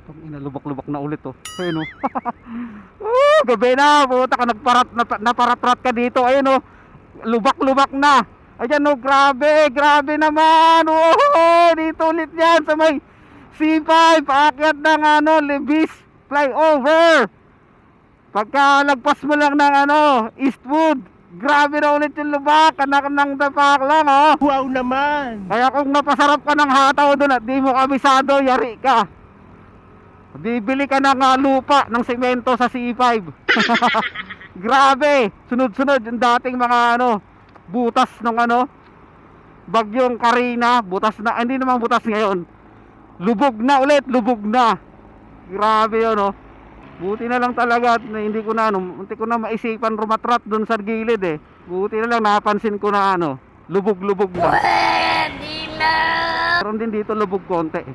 Itong inalubak-lubak na ulit oh. Ayun oh. Gabi na, puta ka, naparatrat ka dito. Ayun oh, lubak-lubak na. Ayan oh, grabe, grabe naman. Oh, dito ulit yan sa may C5, paakyat ng ano, Libis flyover. Pagka lagpas mo lang ng ano, Eastwood, grabe na ulit yung lubak, anak ng dapak lang oh. Wow naman! Kaya kung napasarap ka ng hataw doon at di mo kabisado, yari ka. Bibili ka ng lupa ng semento sa C5. Grabe, sunod-sunod yung dating mga ano, butas ng ano, bagyong Karina, butas na, hindi naman butas ngayon. Lubog na ulit, lubog na. Grabe yun oh. Buti na lang talaga at hindi ko na ano, hindi ko na maisipan rumatrat doon sa gilid eh. Buti na lang napansin ko na ano, lubog-lubog na. Meron din dito lubog konti eh.